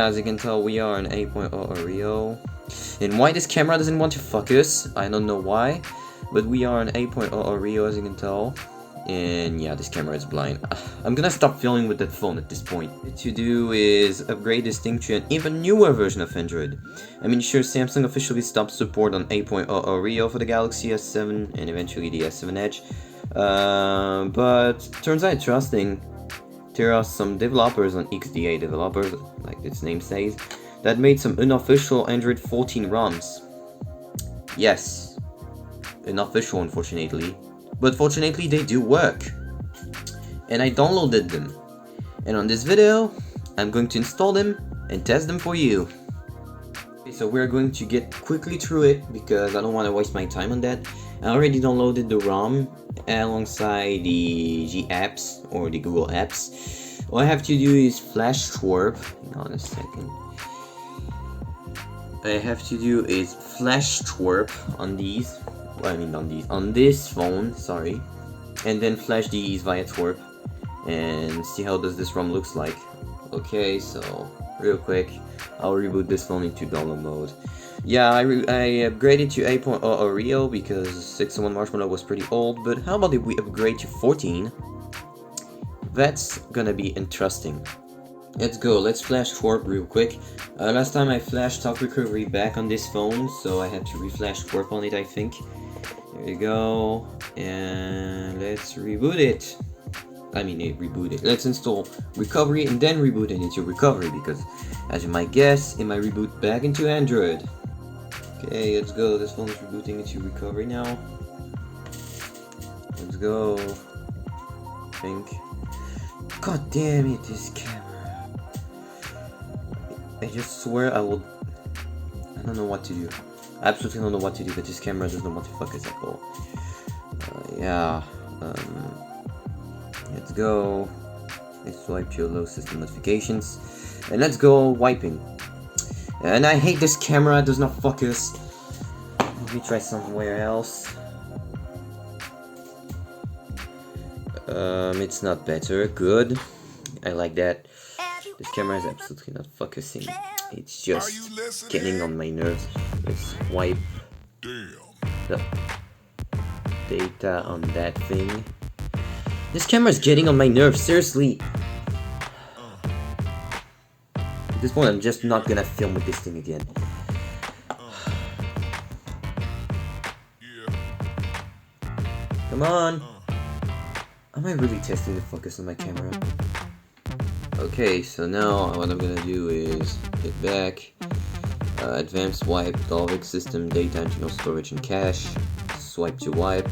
As you can tell, we are an 8.0 Oreo. And why this camera doesn't want to focus, I don't know why. But we are an 8.0 Oreo, as you can tell. And yeah, this camera is blind. I'm gonna stop filming with that phone at this point. What to do is upgrade this thing to an even newer version of Android. I mean, sure, Samsung officially stopped support on 8.0 Oreo for the Galaxy S7 and eventually the S7 Edge. But turns out interesting. There are some developers on XDA developers, like its name says, that made some unofficial Android 14 ROMs. Yes, unofficial, unfortunately. But fortunately they do work. And I downloaded them. And on this video, I'm going to install them and test them for you. Okay, so we're going to get quickly through it because I don't want to waste my time on that. I already downloaded the ROM alongside the G apps or the Google apps. All I have to do is flash swap. Hang on a second. I have to do is flash swap on these. I mean on this phone, sorry, and then flash these via twerp and see how does this ROM looks like. Okay, so real quick, I'll reboot this phone into download mode. Yeah, I upgraded to 8.0 Oreo because 6.1 Marshmallow was pretty old, but how about if we upgrade to 14? That's gonna be interesting. Let's go, let's flash twerp real quick. Last time I flashed Talk Recovery back on this phone, so I had to reflash twerp on it, I think. There we go, and let's reboot it. Reboot it. Let's install recovery and then reboot it into recovery because, as you might guess, it might reboot back into Android. Okay, let's go. This phone is rebooting into recovery now. Let's go. I think. God damn it, this camera. I just swear I don't know what to do. I absolutely don't know what to do, but this camera doesn't know what to focus at all. Let's go. Let's swipe your low system notifications. And let's go wiping. And I hate this camera, it does not focus. Let me try somewhere else. It's not better. Good. I like that. This camera is absolutely not focusing. It's just getting on my nerves. Let's wipe the data on that thing. This camera is getting on my nerves, seriously. At this point, I'm just not gonna film with this thing again. Come on. Am I really testing the focus on my camera? Okay, so now what I'm gonna do is get back, advanced wipe, Dalvik system, data, internal storage, and cache, swipe to wipe,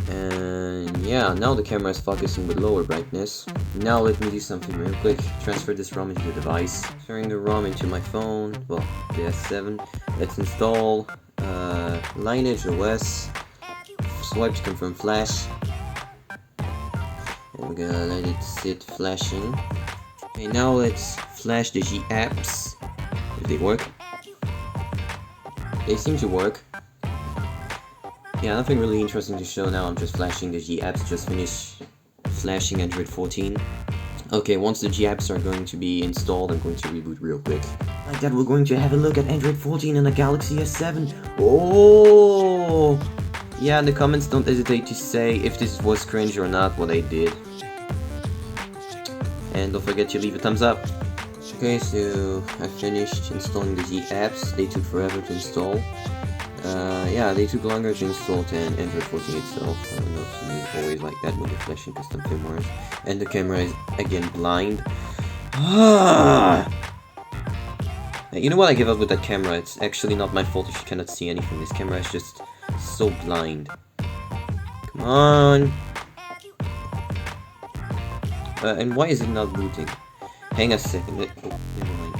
and yeah, now the camera is focusing with lower brightness. Now let me do something real quick, transfer this ROM into the device, transferring the ROM into my phone, well, the S7, let's install Lineage OS, swipe to confirm flash. We're gonna let it sit flashing. Okay, now let's flash the G apps. If they work. They seem to work. Yeah, nothing really interesting to show now. I'm just flashing the G apps. Just finished flashing Android 14. Okay, once the G apps are going to be installed, I'm going to reboot real quick. Like that, we're going to have a look at Android 14 and the Galaxy S7. Oh! Yeah, in the comments, don't hesitate to say if this was cringe or not, what I did. And don't forget to leave a thumbs up. Okay, so I finished installing the G apps. They took forever to install. Yeah, they took longer to install than Android 14 itself. I don't know if you always like that when you're flashing custom firmware. And the camera is again blind. You know what? I give up with that camera. It's actually not my fault if you cannot see anything. This camera is just so blind. Come on. And why is it not booting? Hang a second. Oh, never mind.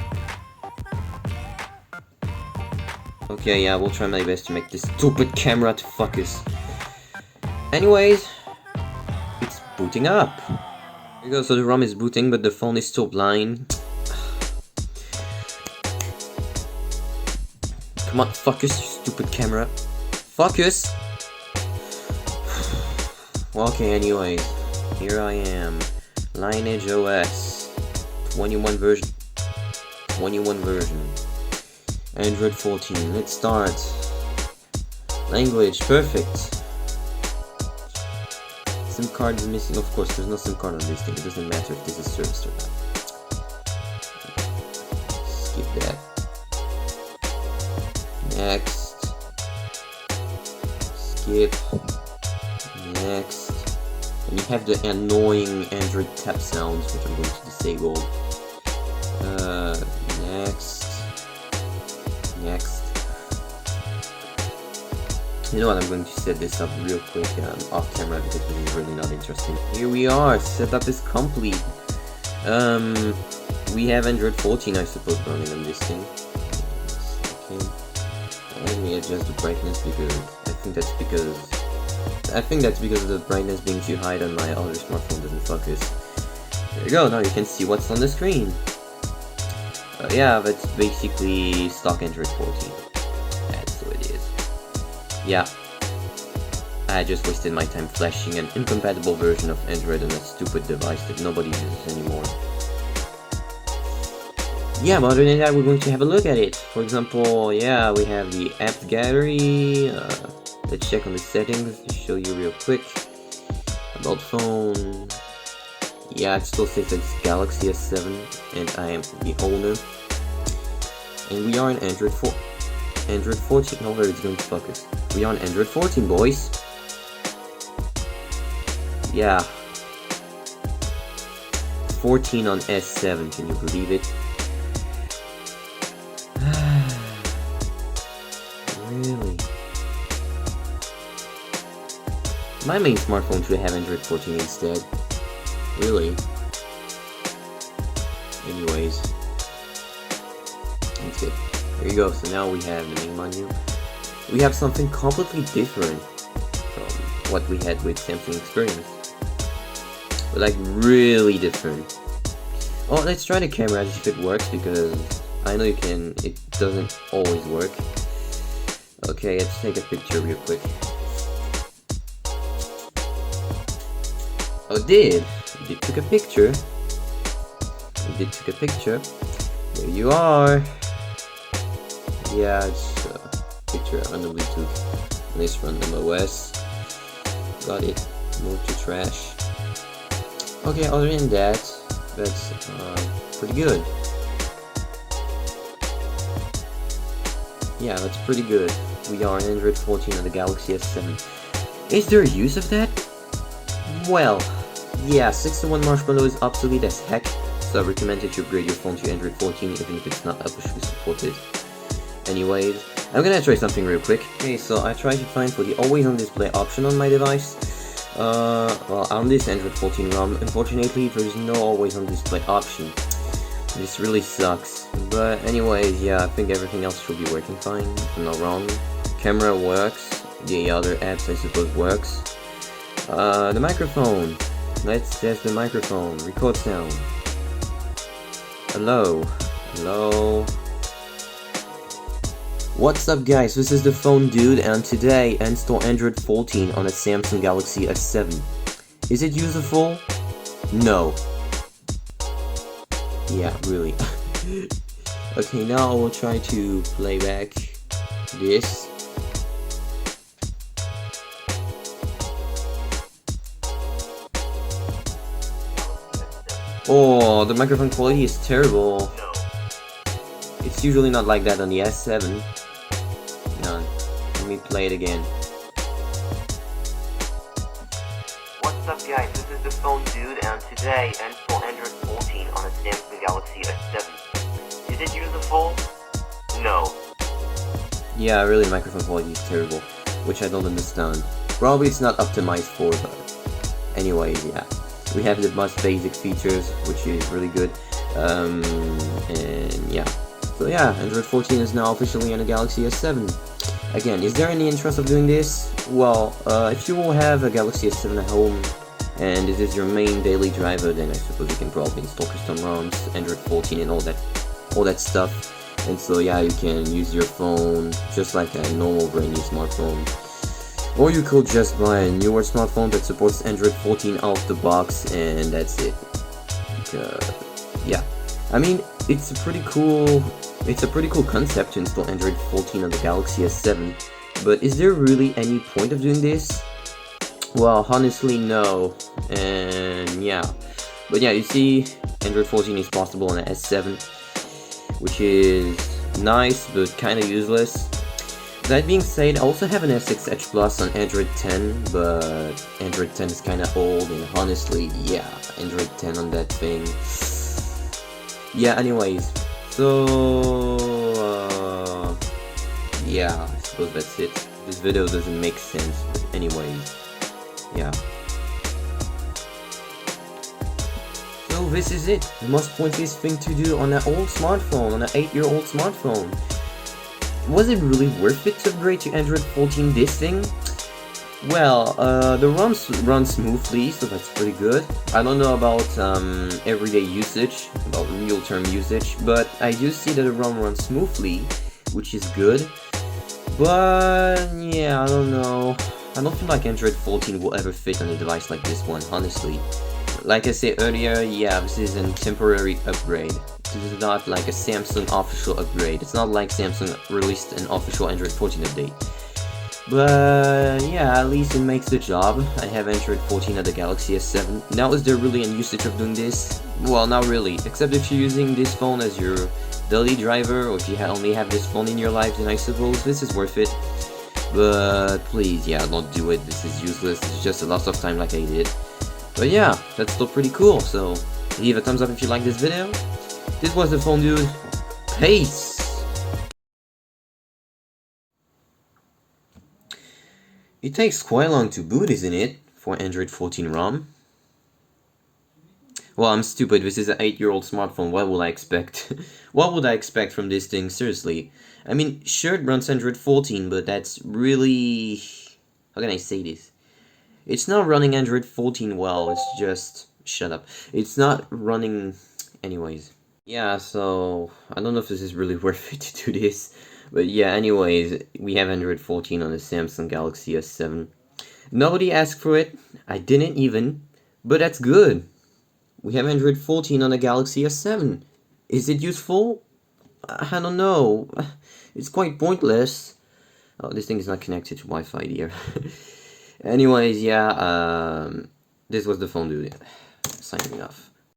Okay, yeah, we'll try my best to make this stupid camera to focus. Anyways, it's booting up. There you go, so the ROM is booting, but the phone is still blind. Come on, focus, you stupid camera. Focus! Okay, anyway, here I am. Lineage OS 21 version. 21 version. Android 14, let's start. Language, perfect. SIM card is missing, of course, there's no SIM card on this thing, it doesn't matter if this is serviced or not. Skip that. Next. Skip. Next. And you have the annoying Android tap sounds, which I'm going to disable. Next. Next. You know what, I'm going to set this up real quick off camera because this is really not interesting. Here we are, setup is complete. We have Android 14, I suppose, running on this thing. Okay. Let me adjust the brightness because I think that's because of the brightness being too high and my other smartphone doesn't focus. There you go, now you can see what's on the screen. Yeah, that's basically stock Android 14. That's what it is. Yeah. I just wasted my time flashing an incompatible version of Android on a stupid device that nobody uses anymore. Yeah, but other than that, we're going to have a look at it. For example, yeah, we have the app gallery. Let's check on the settings to show you real quick. About phone. Yeah, it still says it's Galaxy S7, and I am the owner. And we are on Android 4. Android 14. Oh, where it's going to focus. We are on Android 14, boys. Yeah. 14 on S7. Can you believe it? Really? My main smartphone should have Android 14 instead. Really? Anyways. That's it. There you go. So now we have the main menu. We have something completely different from what we had with Samsung Experience. But like really different. Oh, let's try the camera if it works because I know you can. It doesn't always work. Okay, let's take a picture real quick. Oh, it did took a picture. We did took a picture. There you are. Yeah, it's a picture on the Bluetooth. Nice random OS. Got it. Move to trash. Okay, other than that, that's pretty good. Yeah, that's pretty good. We are on Android 14 on the Galaxy S7. Is there a use of that? Well, yeah, 6-to-1 Marshmallow is obsolete as heck, so I recommend that you upgrade your phone to Android 14 even if it's not officially supported. Anyways, I'm gonna try something real quick. Okay, so I tried to find for the always on display option on my device. Well, on this Android 14 ROM, unfortunately, there's no always on display option. This really sucks. But anyways, yeah, I think everything else should be working fine, if I'm not wrong. Camera works, the other apps I suppose works. The microphone. Let's test the microphone. Record sound. Hello. Hello. What's up guys, this is the Phone Dude and today I install Android 14 on a Samsung Galaxy S7. Is it useful? No. Yeah, really. Okay, now I will try to play back this. Oh, the microphone quality is terrible. It's usually not like that on the S7. No, let me play it again. What's up guys, this is the Phone Dude and today I install Android 14 on a Samsung Galaxy S7. Is it useful? No. Yeah, really, the microphone quality is terrible, which I don't understand. Probably it's not optimized for, but anyways, yeah. We have the most basic features, which is really good, and yeah. So yeah, Android 14 is now officially on the Galaxy S7. Again, is there any interest of doing this? Well, if you will have a Galaxy S7 at home, and this is your main daily driver, then I suppose you can probably install custom ROMs, Android 14 and all that stuff. And so yeah, you can use your phone just like a normal brand new smartphone. Or you could just buy a newer smartphone that supports Android 14 out of the box, and that's it. Yeah. I mean, it's a pretty cool concept to install Android 14 on the Galaxy S7, but is there really any point of doing this? Well, honestly, no, and yeah. But yeah, you see, Android 14 is possible on the S7, which is nice, but kinda useless. That being said, I also have an S6 Edge Plus on Android 10, but Android 10 is kinda old, and honestly, yeah, Android 10 on that thing. Yeah, anyways, so, yeah, I suppose that's it. This video doesn't make sense, but anyways, yeah. So this is it, the most pointless thing to do on an old smartphone, on an 8-year-old smartphone. Was it really worth it to upgrade to Android 14 this thing? Well, the ROMs run smoothly, so that's pretty good. I don't know about everyday usage, about real-term usage, but I do see that the ROM runs smoothly, which is good. But yeah, I don't know. I don't feel like Android 14 will ever fit on a device like this one, honestly. Like I said earlier, yeah, this is a temporary upgrade. This is not like a Samsung official upgrade. It's not like Samsung released an official Android 14 update. But yeah, at least it makes the job. I have Android 14 at the Galaxy S7. Now, is there really any usage of doing this? Well, not really, except if you're using this phone as your daily driver, or if you only have this phone in your life, then I suppose this is worth it. But please, yeah, don't do it. This is useless. It's just a loss of time like I did. But yeah, that's still pretty cool, so leave a thumbs up if you like this video. This was the Phone Dude. Peace! It takes quite long to boot, isn't it, for Android 14 ROM? Well, I'm stupid, this is an 8-year-old smartphone, what would I expect? What would I expect from this thing, seriously? I mean, sure it runs Android 14, but that's really... How can I say this? It's not running Android 14 well, it's just... Shut up. It's not running... Anyways. Yeah, so... I don't know if this is really worth it to do this. But yeah, anyways, we have Android 14 on the Samsung Galaxy S7. Nobody asked for it. I didn't even. But that's good. We have Android 14 on the Galaxy S7. Is it useful? I don't know. It's quite pointless. Oh, this thing is not connected to Wi-Fi here. Anyways, yeah, this was the Phone Dude. Signing off.